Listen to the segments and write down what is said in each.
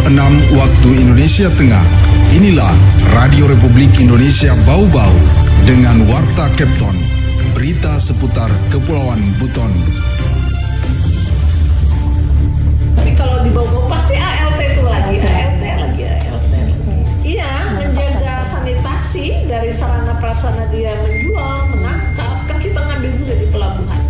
6 waktu Indonesia Tengah. Inilah Radio Republik Indonesia Bau-Bau dengan Warta Kepton. Berita seputar Kepulauan Buton. Tapi kalau di Bau-Bau pasti ALT itu lagi. Iya, menjaga sanitasi dari sarana prasarana dia menjual, menangkap. Kan kita ngambil juga di pelabuhan.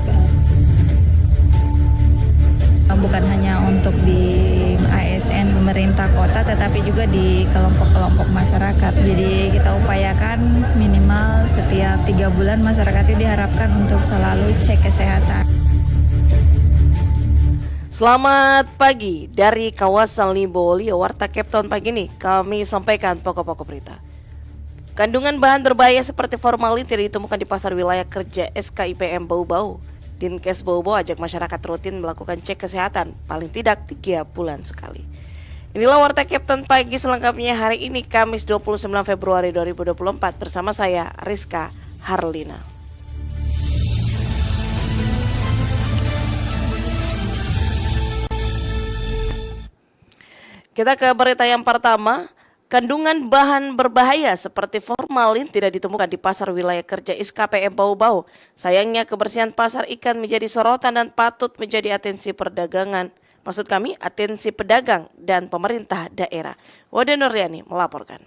Bukan hanya untuk di ASN pemerintah kota, tetapi juga di kelompok-kelompok masyarakat. Jadi kita upayakan minimal setiap 3 bulan masyarakat itu diharapkan untuk selalu cek kesehatan. Selamat pagi dari kawasan Limbolio. Warta Kepton pagi ini kami sampaikan pokok-pokok berita. Kandungan bahan berbahaya seperti formalin tidak ditemukan di pasar wilayah kerja SKIPM Bau-Bau. Dinkes Bau-Bau ajak masyarakat rutin melakukan cek kesehatan paling tidak 3 bulan sekali. Inilah Warta Kepton pagi selengkapnya hari ini Kamis 29 Februari 2024 bersama saya Rizka Harlina. Kita ke berita yang pertama. Kandungan bahan berbahaya seperti formalin tidak ditemukan di pasar wilayah kerja SKPM Bau-Bau. Sayangnya kebersihan pasar ikan menjadi sorotan dan patut menjadi atensi perdagangan. Maksud kami atensi pedagang dan pemerintah daerah. Wada Nuriani melaporkan.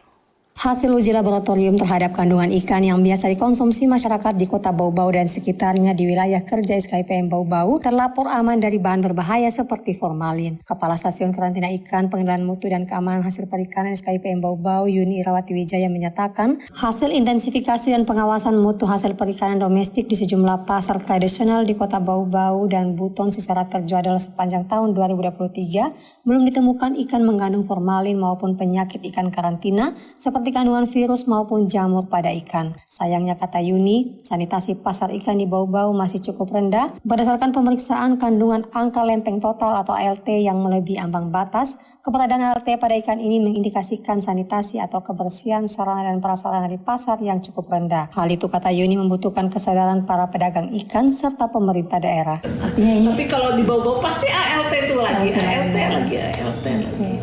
Hasil uji laboratorium terhadap kandungan ikan yang biasa dikonsumsi masyarakat di kota Bau-Bau dan sekitarnya di wilayah kerja SKIPM Bau-Bau terlapor aman dari bahan berbahaya seperti formalin. Kepala Stasiun Karantina Ikan, Pengendalian Mutu dan Keamanan Hasil Perikanan SKIPM Bau-Bau, Yuni Irawati Wijaya menyatakan, hasil intensifikasi dan pengawasan mutu hasil perikanan domestik di sejumlah pasar tradisional di kota Bau-Bau dan Buton secara terjadwal sepanjang tahun 2023 belum ditemukan ikan mengandung formalin maupun penyakit ikan karantina seperti kandungan virus maupun jamur pada ikan. Sayangnya, kata Yuni, sanitasi pasar ikan di Bau-Bau masih cukup rendah. Berdasarkan pemeriksaan kandungan angka lempeng total atau ALT yang melebihi ambang batas, keberadaan ALT pada ikan ini mengindikasikan sanitasi atau kebersihan sarana dan prasarana di pasar yang cukup rendah. Hal itu, kata Yuni, membutuhkan kesadaran para pedagang ikan serta pemerintah daerah. Artinya ini. Tapi kalau di Bau-Bau pasti ALT itu lagi.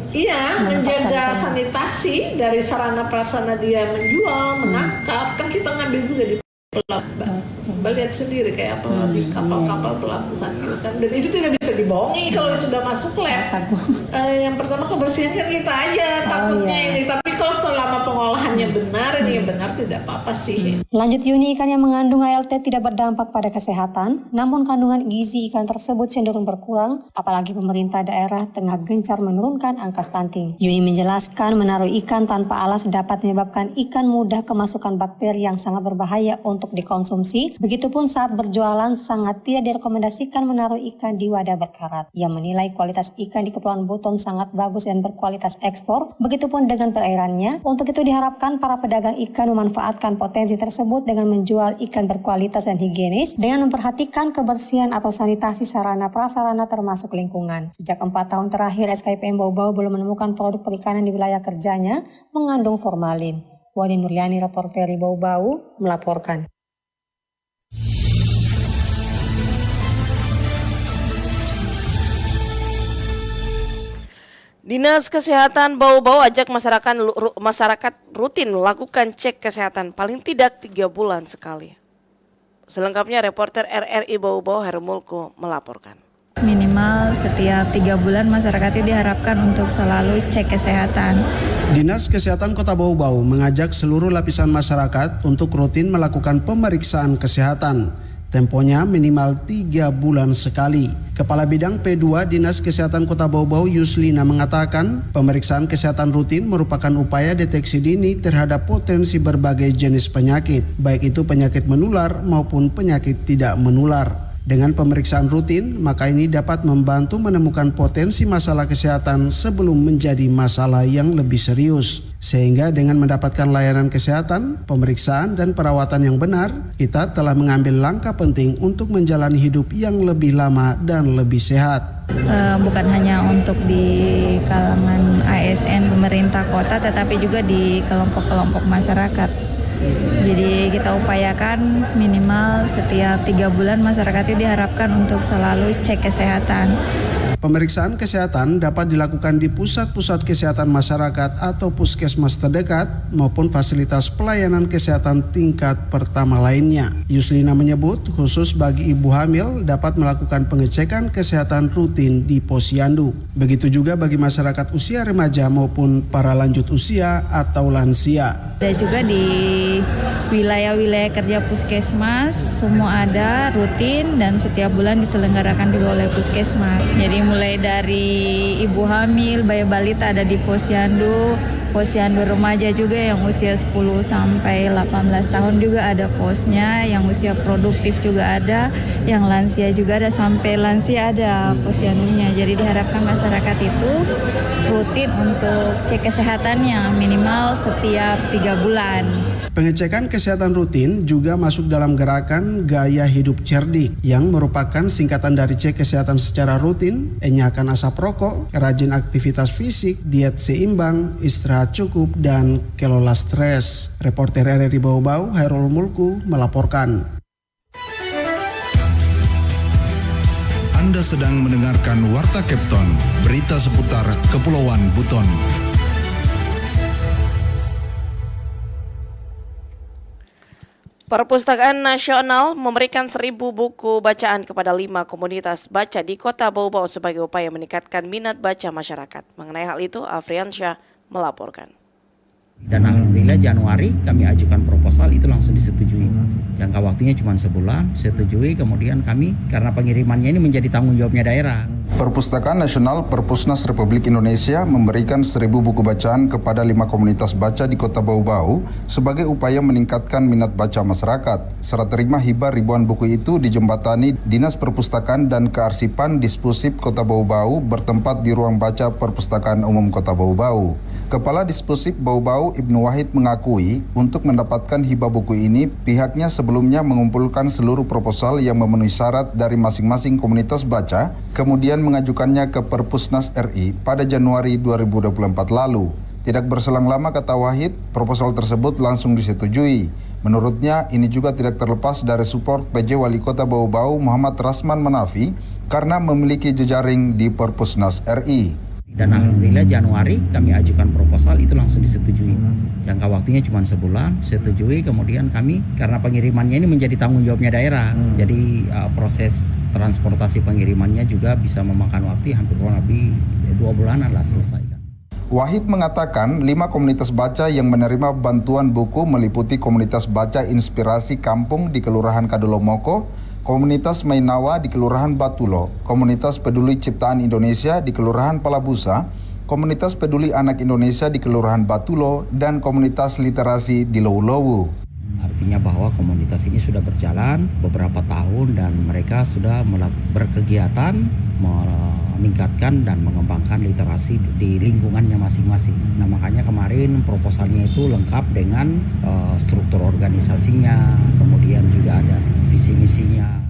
Iya, menjaga sanitasi dari sarana prasarana dia menjual, menangkap. Kan kita ngambil juga di pelabuhan. Lihat sendiri kayak apa di kapal-kapal pelabuhan gitu kan. Dan itu tidak bisa dibohongi kalau sudah masuk lab. Yang pertama kebersihan kan kita aja takutnya ini. Tapi kalau selama pengolahannya benar, ini yang benar tidak apa-apa sih. Lanjut Yuni, ikan yang mengandung ALT tidak berdampak pada kesehatan, namun kandungan gizi ikan tersebut cenderung berkurang, apalagi pemerintah daerah tengah gencar menurunkan angka stunting. Yuni menjelaskan menaruh ikan tanpa alas dapat menyebabkan ikan mudah kemasukan bakteri yang sangat berbahaya untuk dikonsumsi. Begitupun saat berjualan sangat tidak direkomendasikan menaruh ikan di wadah berkarat. Ia menilai kualitas ikan di Kepulauan Buton sangat bagus dan berkualitas ekspor, begitupun dengan perairannya. Untuk itu diharapkan para pedagang ikan memanfaatkan potensi tersebut dengan menjual ikan berkualitas dan higienis dengan memperhatikan kebersihan atau sanitasi sarana prasarana termasuk lingkungan. Sejak 4 tahun terakhir SKIPM Bau-Bau belum menemukan produk perikanan di wilayah kerjanya mengandung formalin. Wadi Nuriani, reporter Bau-Bau, melaporkan. Dinas Kesehatan Bau-Bau ajak masyarakat rutin melakukan cek kesehatan paling tidak 3 bulan sekali. Selengkapnya reporter RRI Bau-Bau Hermulko melaporkan. Minimal setiap 3 bulan masyarakat itu diharapkan untuk selalu cek kesehatan. Dinas Kesehatan Kota Bau-Bau mengajak seluruh lapisan masyarakat untuk rutin melakukan pemeriksaan kesehatan. Temponya minimal 3 bulan sekali. Kepala Bidang P2 Dinas Kesehatan Kota Bau-Bau Yuslina mengatakan pemeriksaan kesehatan rutin merupakan upaya deteksi dini terhadap potensi berbagai jenis penyakit, baik itu penyakit menular maupun penyakit tidak menular. Dengan pemeriksaan rutin, maka ini dapat membantu menemukan potensi masalah kesehatan sebelum menjadi masalah yang lebih serius. Sehingga dengan mendapatkan layanan kesehatan, pemeriksaan dan perawatan yang benar, kita telah mengambil langkah penting untuk menjalani hidup yang lebih lama dan lebih sehat. Bukan hanya untuk di kalangan ASN pemerintah kota, tetapi juga di kelompok-kelompok masyarakat. Jadi kita upayakan minimal setiap 3 bulan masyarakat itu diharapkan untuk selalu cek kesehatan. Pemeriksaan kesehatan dapat dilakukan di pusat-pusat kesehatan masyarakat atau puskesmas terdekat maupun fasilitas pelayanan kesehatan tingkat pertama lainnya. Yuslina menyebut khusus bagi ibu hamil dapat melakukan pengecekan kesehatan rutin di posyandu. Begitu juga bagi masyarakat usia remaja maupun para lanjut usia atau lansia. Ada juga di wilayah-wilayah kerja puskesmas, semua ada rutin dan setiap bulan diselenggarakan juga oleh puskesmas. Jadi mulai dari ibu hamil, bayi balita ada di posyandu, posyandu remaja juga yang usia 10 sampai 18 tahun juga ada posnya, yang usia produktif juga ada, yang lansia juga ada, sampai lansia ada posyandunya. Jadi diharapkan masyarakat itu rutin untuk cek kesehatannya minimal setiap 3 bulan. Pengecekan kesehatan rutin juga masuk dalam gerakan Gaya Hidup Cerdik yang merupakan singkatan dari cek kesehatan secara rutin, enyahkan asap rokok, rajin aktivitas fisik, diet seimbang, istirahat cukup, dan kelola stres. Reporter RRI Bau-Bau, Hairul Mulku, melaporkan. Anda sedang mendengarkan Warta Kepton, berita seputar Kepulauan Buton. Perpustakaan Nasional memberikan 1.000 buku bacaan kepada 5 komunitas baca di Kota Bau-Bau sebagai upaya meningkatkan minat baca masyarakat. Mengenai hal itu, Afriansyah melaporkan. Dan alhamdulillah Januari kami ajukan proposal itu langsung disetujui. Jangka waktunya cuma sebulan, setujui, kemudian kami karena pengirimannya ini menjadi tanggung jawabnya daerah. Perpustakaan Nasional Perpusnas Republik Indonesia memberikan 1.000 buku bacaan kepada 5 komunitas baca di Kota Bau-Bau sebagai upaya meningkatkan minat baca masyarakat. Serah terima hibah ribuan buku itu dijembatani Dinas Perpustakaan dan Kearsipan Dispusip Kota Bau-Bau bertempat di ruang baca Perpustakaan Umum Kota Bau-Bau. Kepala Dispusip Bau-Bau Ibnu Wahid mengakui untuk mendapatkan hibah buku ini pihaknya sebelumnya mengumpulkan seluruh proposal yang memenuhi syarat dari masing-masing komunitas baca, kemudian mengajukannya ke Perpusnas RI pada Januari 2024 lalu. Tidak berselang lama, kata Wahid, proposal tersebut langsung disetujui. Menurutnya, ini juga tidak terlepas dari support PJ Wali Kota Bau-Bau Muhammad Rasman Manafi karena memiliki jejaring di Perpusnas RI. Dan alhamdulillah Januari kami ajukan proposal itu langsung disetujui. Jangka waktunya cuma sebulan, setujui, kemudian kami karena pengirimannya ini menjadi tanggung jawabnya daerah. Jadi proses transportasi pengirimannya juga bisa memakan waktu hampir kurang lebih 2 bulanan lah selesai. Wahid mengatakan 5 komunitas baca yang menerima bantuan buku meliputi komunitas baca Inspirasi Kampung di Kelurahan Kadolomoko, komunitas Mainawa di Kelurahan Batulo, komunitas Peduli Ciptaan Indonesia di Kelurahan Palabusa, komunitas Peduli Anak Indonesia di Kelurahan Batulo, dan komunitas literasi di Lowu-Lowu. Artinya bahwa komunitas ini sudah berjalan beberapa tahun dan mereka sudah berkegiatan meningkatkan dan mengembangkan literasi di lingkungannya masing-masing. Nah, makanya kemarin proposalnya itu lengkap dengan struktur organisasinya, kemudian juga ada visi misinya.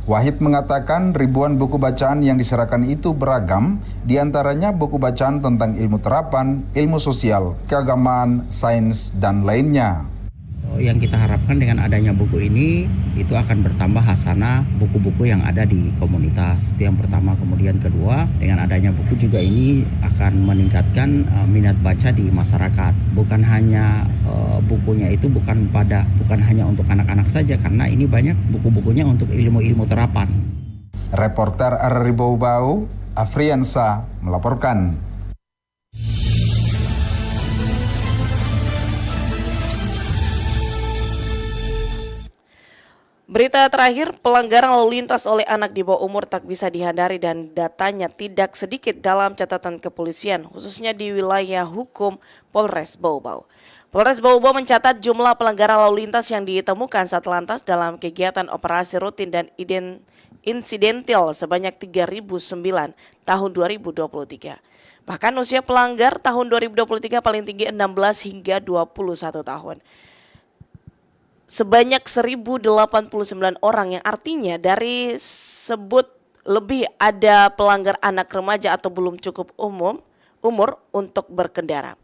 Wahid mengatakan ribuan buku bacaan yang diserahkan itu beragam, diantaranya buku bacaan tentang ilmu terapan, ilmu sosial, keagamaan, sains, dan lainnya. Yang kita harapkan dengan adanya buku ini itu akan bertambah hasanah buku-buku yang ada di komunitas. Itu yang pertama. Kemudian kedua, dengan adanya buku juga ini akan meningkatkan minat baca di masyarakat. Bukan hanya bukunya itu bukan hanya untuk anak-anak saja, karena ini banyak buku-bukunya untuk ilmu-ilmu terapan. Reporter RRI Bau-Bau, Afriansa melaporkan. Berita terakhir, pelanggaran lalu lintas oleh anak di bawah umur tak bisa dihindari dan datanya tidak sedikit dalam catatan kepolisian, khususnya di wilayah hukum Polres Bau-Bau. Polres Bau-Bau mencatat jumlah pelanggaran lalu lintas yang ditemukan Satlantas dalam kegiatan operasi rutin dan insidental sebanyak 3.009 tahun 2023. Bahkan usia pelanggar tahun 2023 paling tinggi 16 hingga 21 tahun. Sebanyak 1.089 orang, yang artinya dari sebut lebih ada pelanggar anak remaja atau belum cukup umur untuk berkendara.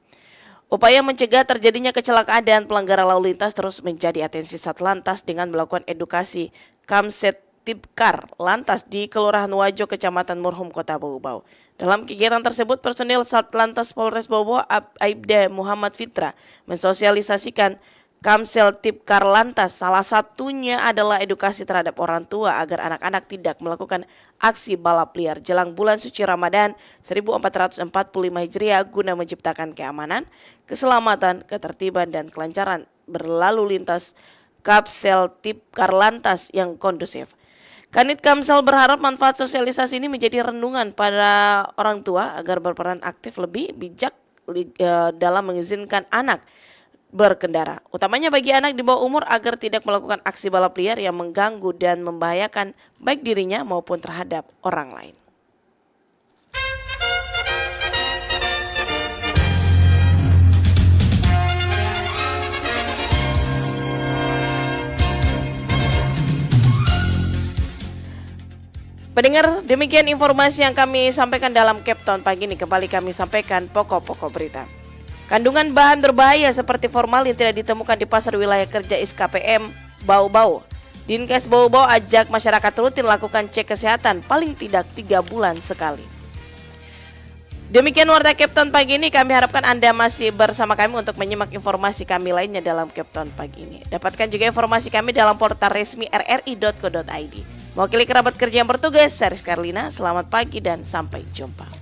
Upaya mencegah terjadinya kecelakaan dan pelanggaran lalu lintas terus menjadi atensi Satlantas dengan melakukan edukasi Kamset Tipkar Lantas di Kelurahan Wajo, Kecamatan Murhum, Kota Bau-Bau. Dalam kegiatan tersebut, personil Satlantas Polres Bau-Bau Aibda Muhammad Fitra mensosialisasikan Kamsel Tipkar Lantas. Salah satunya adalah edukasi terhadap orang tua agar anak-anak tidak melakukan aksi balap liar jelang bulan suci Ramadan 1445 Hijriah guna menciptakan keamanan, keselamatan, ketertiban, dan kelancaran berlalu lintas Kamsel Tipkar Lantas yang kondusif. Kanit Kamsel berharap manfaat sosialisasi ini menjadi renungan pada orang tua agar berperan aktif lebih bijak dalam mengizinkan anak berkendara, utamanya bagi anak di bawah umur agar tidak melakukan aksi balap liar yang mengganggu dan membahayakan baik dirinya maupun terhadap orang lain. Pendengar, demikian informasi yang kami sampaikan dalam Captain pagi ini. Kembali kami sampaikan pokok-pokok berita. Kandungan bahan berbahaya seperti formalin tidak ditemukan di pasar wilayah kerja SKPM Bau-Bau. Dinkes Bau-Bau ajak masyarakat rutin lakukan cek kesehatan paling tidak 3 bulan sekali. Demikian Warta Captain pagi ini, kami harapkan Anda masih bersama kami untuk menyimak informasi kami lainnya dalam Captain pagi ini. Dapatkan juga informasi kami dalam portal resmi rri.co.id. Mewakili kerabat kerja yang bertugas, saya Rizka Erlina, selamat pagi dan sampai jumpa.